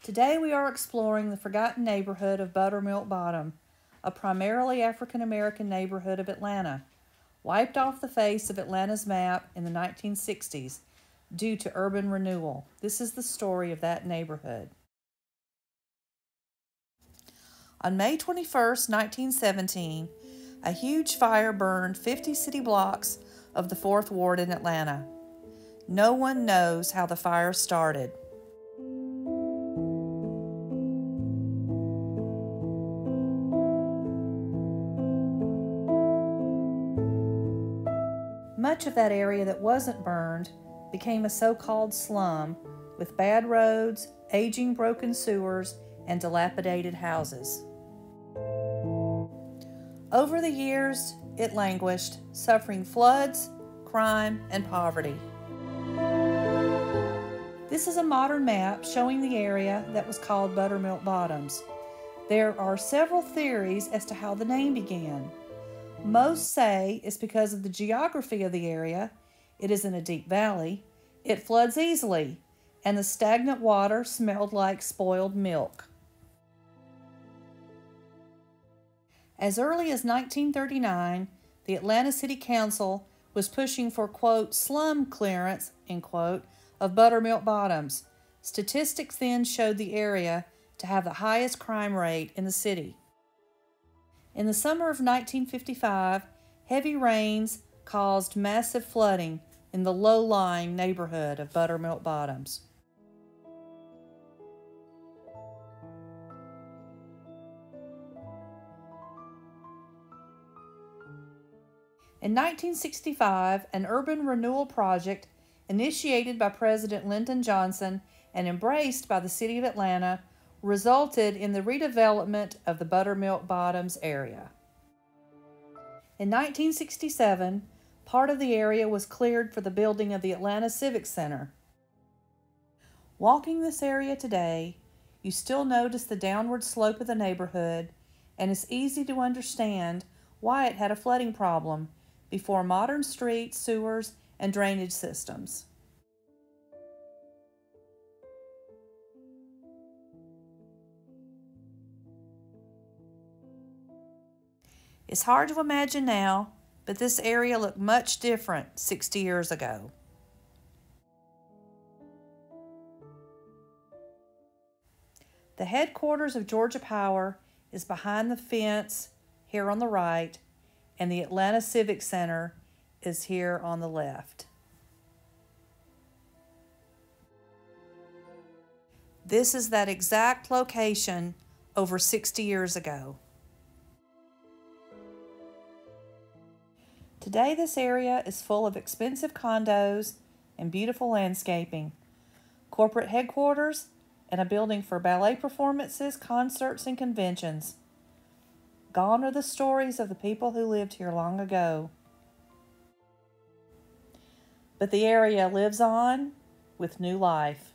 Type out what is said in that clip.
Today we are exploring the forgotten neighborhood of Buttermilk Bottom, a primarily African American neighborhood of Atlanta, wiped off the face of Atlanta's map in the 1960s due to urban renewal. This is the story of that neighborhood. On May 21, 1917, a huge fire burned 50 city blocks of the 4th Ward in Atlanta. No one knows how the fire started. Much of that area that wasn't burned became a so-called slum with bad roads, aging broken sewers, and dilapidated houses. Over the years, it languished, suffering floods, crime, and poverty. This is a modern map showing the area that was called Buttermilk Bottoms. There are several theories as to how the name began. Most say it's because of the geography of the area. It is in a deep valley, it floods easily, and the stagnant water smelled like spoiled milk. As early as 1939, the Atlanta City Council was pushing for, quote, slum clearance, end quote, of Buttermilk Bottoms. Statistics then showed the area to have the highest crime rate in the city. In the summer of 1955, heavy rains caused massive flooding in the low-lying neighborhood of Buttermilk Bottoms. In 1965, an urban renewal project initiated by President Lyndon Johnson and embraced by the City of Atlanta resulted in the redevelopment of the Buttermilk Bottoms area. In 1967, part of the area was cleared for the building of the Atlanta Civic Center. Walking this area today, you still notice the downward slope of the neighborhood, and it's easy to understand why it had a flooding problem before modern streets, sewers, and drainage systems. It's hard to imagine now, but this area looked much different 60 years ago. The headquarters of Georgia Power is behind the fence here on the right, and the Atlanta Civic Center is here on the left. This is that exact location over 60 years ago. Today, this area is full of expensive condos and beautiful landscaping, corporate headquarters, and a building for ballet performances, concerts, and conventions. Gone are the stories of the people who lived here long ago. But the area lives on with new life.